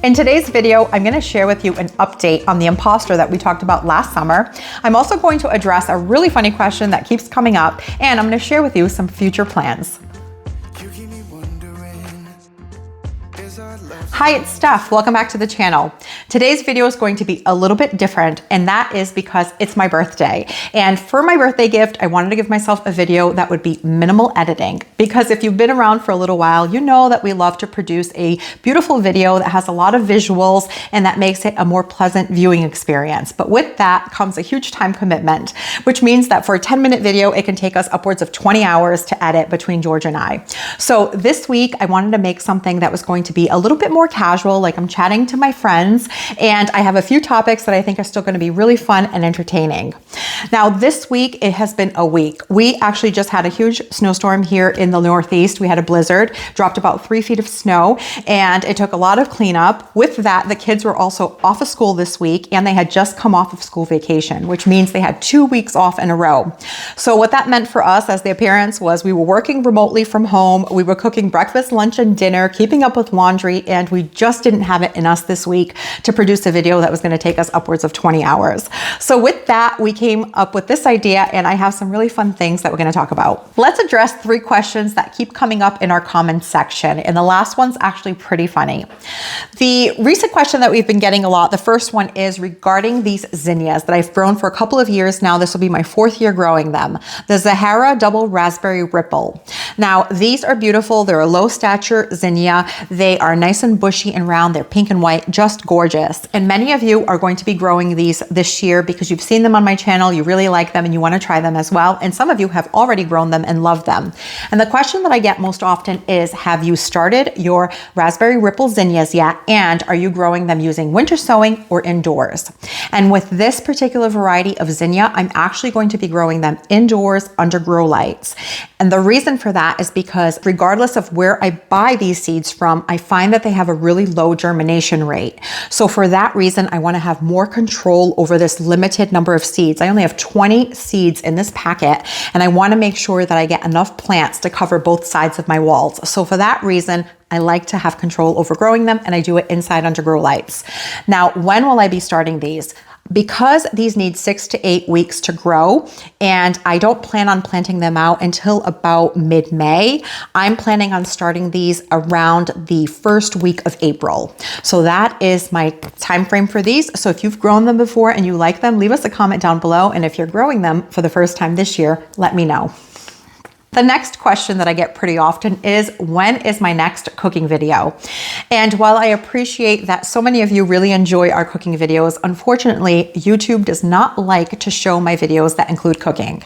In today's video, I'm going to share with you an update on the imposter that we talked about last summer. I'm also going to address a really funny question that keeps coming up, and I'm going to share with you some future plans. Hi, it's Steph. Welcome back to the channel. Today's video is going to be a little bit different, and that is because it's my birthday. And for my birthday gift, I wanted to give myself a video that would be minimal editing. Because if you've been around for a little while, you know that we love to produce a beautiful video that has a lot of visuals and that makes it a more pleasant viewing experience. But with that comes a huge time commitment, which means that for a 10-minute video, it can take us upwards of 20 hours to edit between George and I. So this week, I wanted to make something that was going to be a little bit more casual, like I'm chatting to my friends, and I have a few topics that I think are still going to be really fun and entertaining. Now, this week, it has been a week. We actually just had a huge snowstorm here in the Northeast. We had a blizzard, dropped about 3 feet of snow, and it took a lot of cleanup. With that, the kids were also off of school this week, and they had just come off of school vacation, which means they had 2 weeks off in a row. So what that meant for us as their parents was we were working remotely from home. We were cooking breakfast, lunch, and dinner, keeping up with laundry, and we just didn't have it in us this week to produce a video that was going to take us upwards of 20 hours. So with that, we came up with this idea, and I have some really fun things that we're going to talk about. Let's address 3 questions that keep coming up in our comments section, and the last one's actually pretty funny. The recent question that we've been getting a lot, the first one is regarding these zinnias that I've grown for a couple of years now. This will be my 4th year growing them. The Zahara Double Raspberry Ripple. Now, these are beautiful. They're a low stature zinnia. They are nice and bushy and round. They're pink and white, just gorgeous. And many of you are going to be growing these this year because you've seen them on my channel, you really like them, and you want to try them as well. And some of you have already grown them and love them. And the question that I get most often is, have you started your Raspberry Ripple zinnias yet? And are you growing them using winter sowing or indoors? And with this particular variety of zinnia, I'm actually going to be growing them indoors under grow lights. And the reason for that is because regardless of where I buy these seeds from, I find that they have a really low germination rate. So for that reason, I want to have more control over this limited number of seeds. I only have 20 seeds in this packet, and I want to make sure that I get enough plants to cover both sides of my walls. So for that reason, I like to have control over growing them, and I do it inside under grow lights. Now, when will I be starting these? Because these need 6 to 8 weeks to grow, and I don't plan on planting them out until about mid-May, I'm planning on starting these around the first week of April. So that is my time frame for these. So if you've grown them before and you like them, leave us a comment down below. And if you're growing them for the first time this year, let me know. The next question that I get pretty often is, when is my next cooking video? And while I appreciate that so many of you really enjoy our cooking videos, unfortunately, YouTube does not like to show my videos that include cooking.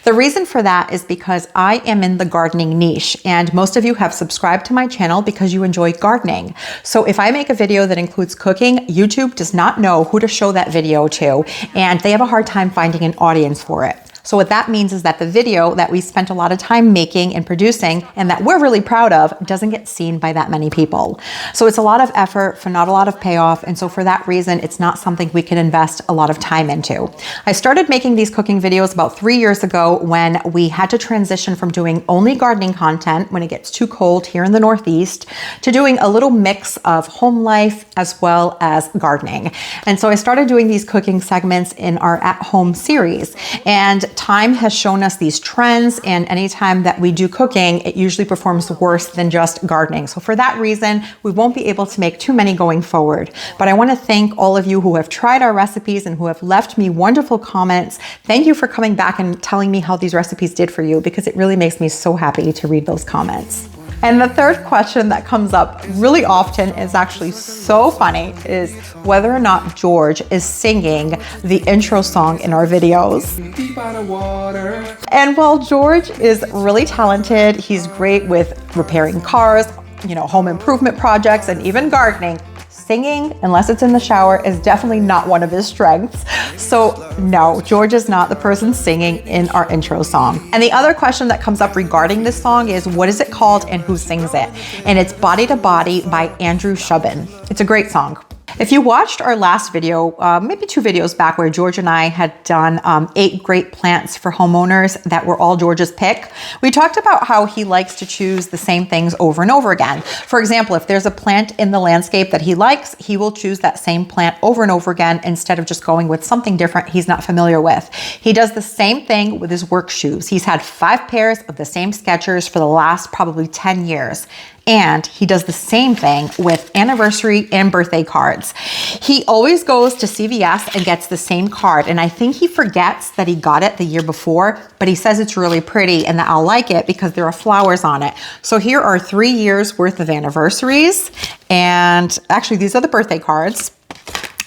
The reason for that is because I am in the gardening niche, and most of you have subscribed to my channel because you enjoy gardening. So if I make a video that includes cooking, YouTube does not know who to show that video to, and they have a hard time finding an audience for it. So what that means is that the video that we spent a lot of time making and producing and that we're really proud of doesn't get seen by that many people. So it's a lot of effort for not a lot of payoff. And so for that reason, it's not something we can invest a lot of time into. I started making these cooking videos about 3 years ago when we had to transition from doing only gardening content when it gets too cold here in the Northeast to doing a little mix of home life as well as gardening. And so I started doing these cooking segments in our at-home series. And time has shown us these trends, and anytime that we do cooking, it usually performs worse than just gardening. So for that reason, we won't be able to make too many going forward. But I want to thank all of you who have tried our recipes and who have left me wonderful comments. Thank you for coming back and telling me how these recipes did for you, because it really makes me so happy to read those comments. And the third question that comes up really often is actually so funny, is whether or not George is singing the intro song in our videos. Deep out of water. And while George is really talented, he's great with repairing cars, home improvement projects, and even gardening, singing, unless it's in the shower, is definitely not one of his strengths. So no, George is not the person singing in our intro song. And the other question that comes up regarding this song is, what is it called and who sings it? And it's Body to Body by Andrew Shubin. It's a great song. If you watched our last video, maybe 2 videos back, where George and I had done 8 great plants for homeowners that were all George's pick, we talked about how he likes to choose the same things over and over again. For example, if there's a plant in the landscape that he likes, he will choose that same plant over and over again instead of just going with something different he's not familiar with. He does the same thing with his work shoes. He's had 5 pairs of the same Skechers for the last probably 10 years. And he does the same thing with anniversary and birthday cards. He always goes to CVS and gets the same card. And I think he forgets that he got it the year before, but he says it's really pretty and that I'll like it because there are flowers on it. So here are 3 years worth of anniversaries. And actually, these are the birthday cards.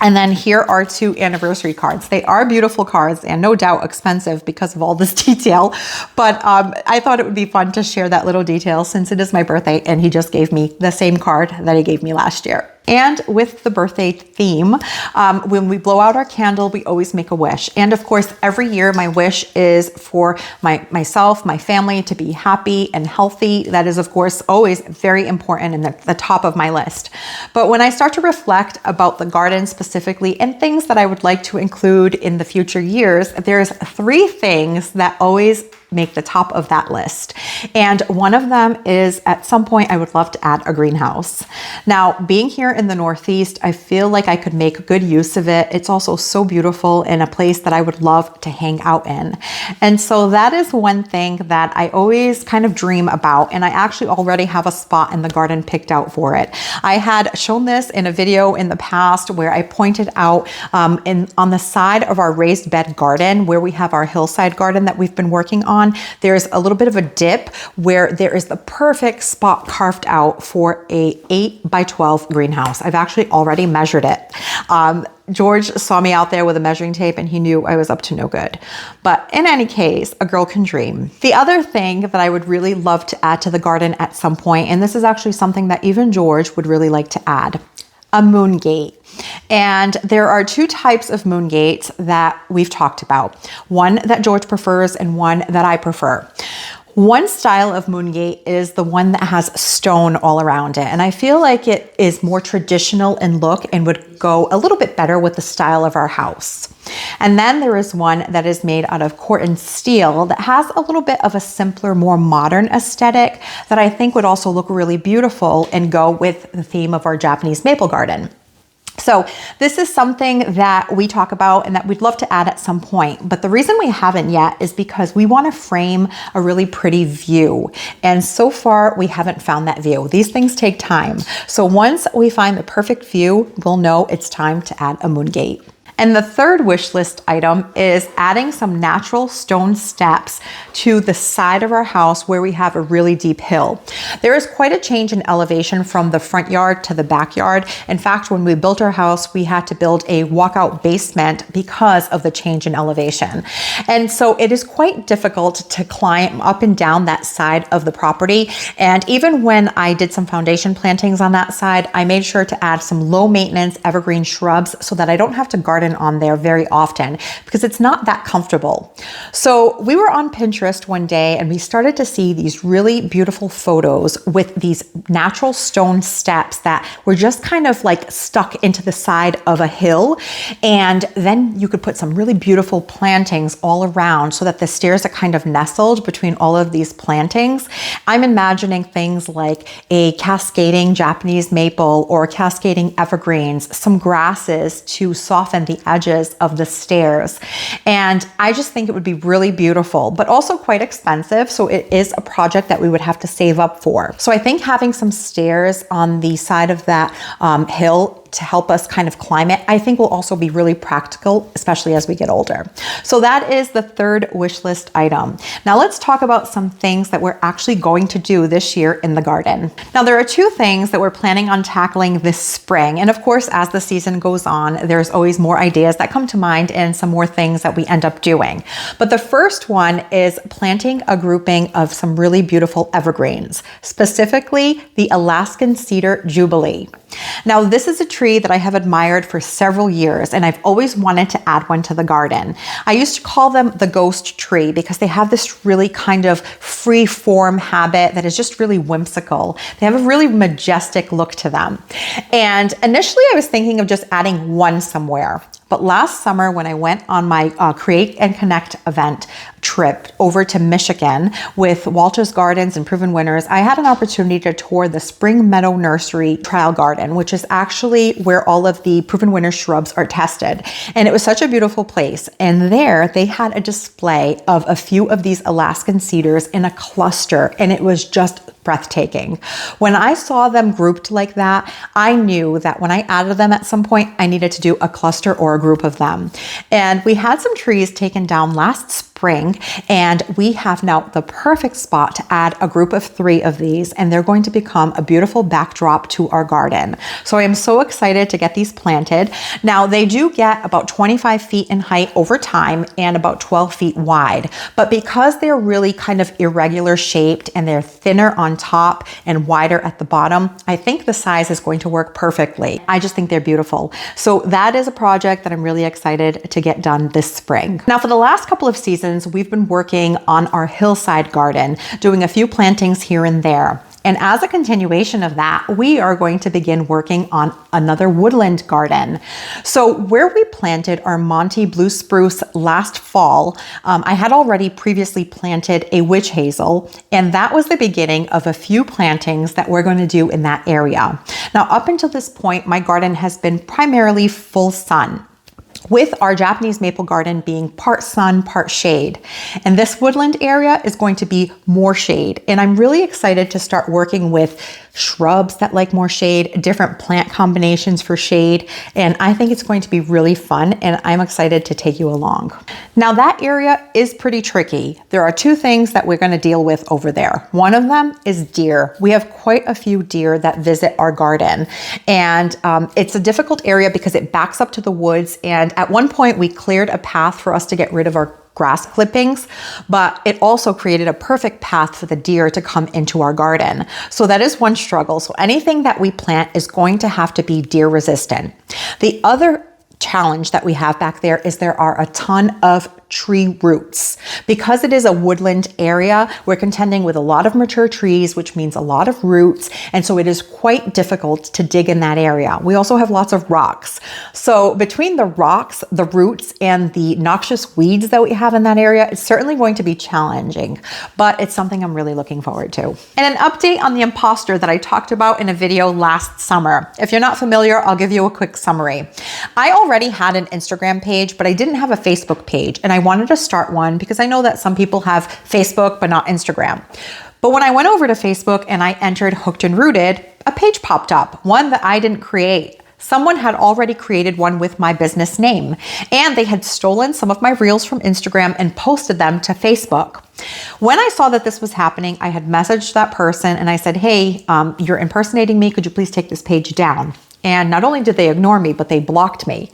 And then here are 2 anniversary cards. They are beautiful cards and no doubt expensive because of all this detail. But I thought it would be fun to share that little detail since it is my birthday and he just gave me the same card that he gave me last year. And with the birthday theme, when we blow out our candle, we always make a wish. And of course, every year my wish is for myself, my family to be happy and healthy. That is, of course, always very important and the top of my list. But when I start to reflect about the garden specifically and things that I would like to include in the future years, there's 3 things that always make the top of that list. And one of them is, at some point, I would love to add a greenhouse. Now, being here in the Northeast, I feel like I could make good use of it. It's also so beautiful and a place that I would love to hang out in. And so that is one thing that I always kind of dream about. And I actually already have a spot in the garden picked out for it. I had shown this in a video in the past where I pointed out on the side of our raised bed garden, where we have our hillside garden that we've been working on, there's a little bit of a dip where there is the perfect spot carved out for a 8x12 greenhouse. I've actually already measured it. George saw me out there with a measuring tape and he knew I was up to no good. But in any case, a girl can dream. The other thing that I would really love to add to the garden at some point, and this is actually something that even George would really like to add, a moon gate. And there are 2 types of moon gates that we've talked about. One that George prefers and one that I prefer. One style of moon gate is the one that has stone all around it. And I feel like it is more traditional in look and would go a little bit better with the style of our house. And then there is one that is made out of corten steel that has a little bit of a simpler, more modern aesthetic that I think would also look really beautiful and go with the theme of our Japanese maple garden. So this is something that we talk about and that we'd love to add at some point. But the reason we haven't yet is because we want to frame a really pretty view. And so far, we haven't found that view. These things take time. So once we find the perfect view, we'll know it's time to add a moon gate. And the third wish list item is adding some natural stone steps to the side of our house where we have a really deep hill. There is quite a change in elevation from the front yard to the backyard. In fact, when we built our house, we had to build a walkout basement because of the change in elevation. And so it is quite difficult to climb up and down that side of the property. And even when I did some foundation plantings on that side, I made sure to add some low maintenance evergreen shrubs so that I don't have to garden on there very often because it's not that comfortable. So we were on Pinterest one day and we started to see these really beautiful photos with these natural stone steps that were just kind of like stuck into the side of a hill. And then you could put some really beautiful plantings all around so that the stairs are kind of nestled between all of these plantings. I'm imagining things like a cascading Japanese maple or cascading evergreens, some grasses to soften the edges of the stairs. And I just think it would be really beautiful, but also quite expensive. So it is a project that we would have to save up for. So I think having some stairs on the side of that hill to help us kind of climb it, I think will also be really practical, especially as we get older. So that is the third wish list item. Now let's talk about some things that we're actually going to do this year in the garden. Now there are two things that we're planning on tackling this spring. And of course, as the season goes on, there's always more ideas that come to mind and some more things that we end up doing. But the first one is planting a grouping of some really beautiful evergreens, specifically the Alaskan Cedar Jubilee. Now, this is a tree that I have admired for several years, and I've always wanted to add one to the garden. I used to call them the ghost tree because they have this really kind of free form habit that is just really whimsical. They have a really majestic look to them. And initially I was thinking of just adding one somewhere. But last summer when I went on my Create and Connect event trip over to Michigan with Walter's Gardens and Proven Winners, I had an opportunity to tour the Spring Meadow Nursery Trial Garden, which is actually where all of the Proven Winners shrubs are tested. And it was such a beautiful place. And there they had a display of a few of these Alaskan cedars in a cluster, and it was just breathtaking. When I saw them grouped like that, I knew that when I added them at some point, I needed to do a cluster or a group of them. And we had some trees taken down last spring, and we have now the perfect spot to add a group of 3 of these, and they're going to become a beautiful backdrop to our garden. So I am so excited to get these planted. Now they do get about 25 feet in height over time and about 12 feet wide, but because they're really kind of irregular shaped and they're thinner on top and wider at the bottom, I think the size is going to work perfectly. I just think they're beautiful. So that is a project that I'm really excited to get done this spring. Now for the last couple of seasons, we've been working on our hillside garden, doing a few plantings here and there. And as a continuation of that, we are going to begin working on another woodland garden. So where we planted our Monty blue spruce last fall, I had already previously planted a witch hazel, and that was the beginning of a few plantings that we're going to do in that area. Now, up until this point, my garden has been primarily full sun, with our Japanese maple garden being part sun, part shade. And this woodland area is going to be more shade. And I'm really excited to start working with shrubs that like more shade, different plant combinations for shade. And I think it's going to be really fun, and I'm excited to take you along. Now that area is pretty tricky. There are 2 things that we're going to deal with over there. One of them is deer. We have quite a few deer that visit our garden, and it's a difficult area because it backs up to the woods. And at one point we cleared a path for us to get rid of our grass clippings, but it also created a perfect path for the deer to come into our garden. So that is one struggle. So anything that we plant is going to have to be deer resistant. The other challenge that we have back there is there are a ton of tree roots. Because it is a woodland area, we're contending with a lot of mature trees, which means a lot of roots. And so it is quite difficult to dig in that area. We also have lots of rocks. So between the rocks, the roots, and the noxious weeds that we have in that area, it's certainly going to be challenging, but it's something I'm really looking forward to. And an update on the impostor that I talked about in a video last summer. If you're not familiar, I'll give you a quick summary. I already had an Instagram page, but I didn't have a Facebook page, and I wanted to start one because I know that some people have Facebook but not Instagram. But when I went over to Facebook and I entered Hooked and Rooted, a page popped up, one that I didn't create. Someone had already created one with my business name, and they had stolen some of my reels from Instagram and posted them to Facebook. When I saw that this was happening, I had messaged that person and I said, hey, you're impersonating me. Could you please take this page down? And not only did they ignore me, but they blocked me.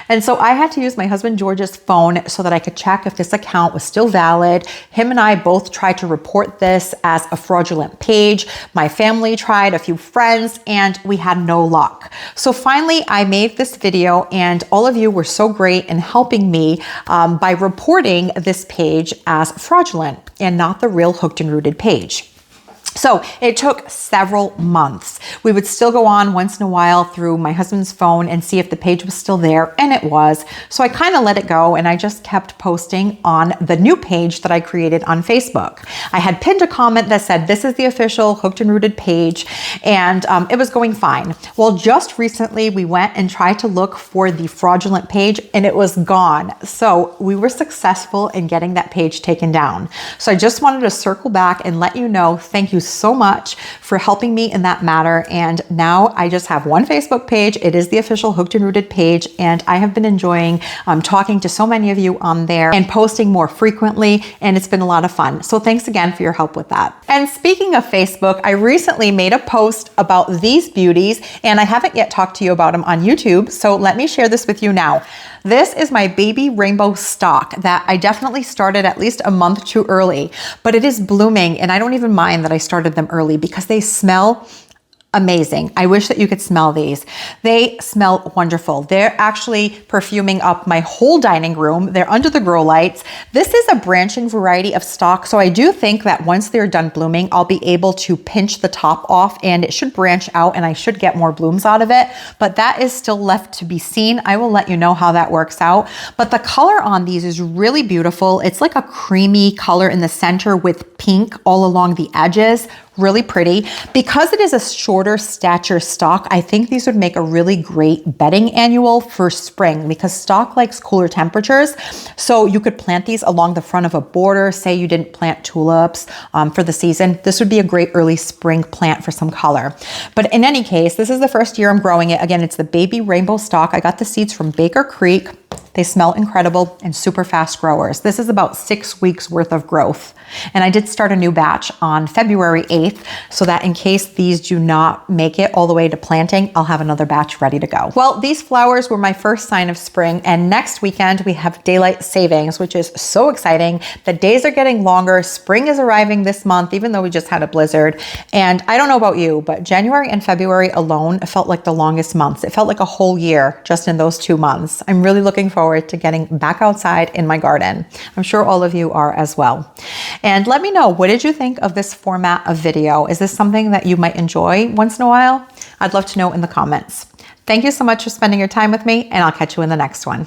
And so I had to use my husband George's phone so that I could check if this account was still valid. Him and I both tried to report this as a fraudulent page. My family tried, a few friends, and we had no luck. So finally, I made this video, and all of you were so great in helping me by reporting this page as fraudulent and not the real Hooked and Rooted page. So it took several months. We would still go on once in a while through my husband's phone and see if the page was still there, and it was. So I kind of let it go, and I just kept posting on the new page that I created on Facebook. I had pinned a comment that said, this is the official Hooked and Rooted page, and it was going fine. Well, just recently we went and tried to look for the fraudulent page, and it was gone. So we were successful in getting that page taken down. So I just wanted to circle back and let you know, thank you so much for helping me in that matter. And now I just have one Facebook page. It is the official Hooked and Rooted page. And I have been enjoying talking to so many of you on there and posting more frequently. And it's been a lot of fun. So thanks again for your help with that. And speaking of Facebook, I recently made a post about these beauties, and I haven't yet talked to you about them on YouTube. So let me share this with you now. This is my baby rainbow stock that I definitely started at least a month too early, but it is blooming, and I don't even mind that I started them early because they smell amazing. I wish that you could smell these. They smell wonderful. They're actually perfuming up my whole dining room. They're under the grow lights. This is a branching variety of stock, so I do think that once they're done blooming, I'll be able to pinch the top off and it should branch out and I should get more blooms out of it, but that is still left to be seen. I will let you know how that works out. But the color on these is really beautiful. It's like a creamy color in the center with pink all along the edges. Really pretty. Because it is a shorter stature stock, I think these would make a really great bedding annual for spring because stock likes cooler temperatures. So you could plant these along the front of a border. Say you didn't plant tulips for the season. This would be a great early spring plant for some color. But in any case, this is the first year I'm growing it. Again, it's the baby rainbow stock. I got the seeds from Baker Creek. They smell incredible and super fast growers. This is about 6 weeks worth of growth. And I did start a new batch on February 8th so that in case these do not make it all the way to planting, I'll have another batch ready to go. Well, these flowers were my first sign of spring, and next weekend we have daylight savings, which is so exciting. The days are getting longer. Spring is arriving this month, even though we just had a blizzard. And I don't know about you, but January and February alone felt like the longest months. It felt like a whole year just in those 2 months. I'm really looking forward to getting back outside in my garden. I'm sure all of you are as well. And let me know, what did you think of this format of video? Is this something that you might enjoy once in a while? I'd love to know in the comments. Thank you so much for spending your time with me, and I'll catch you in the next one.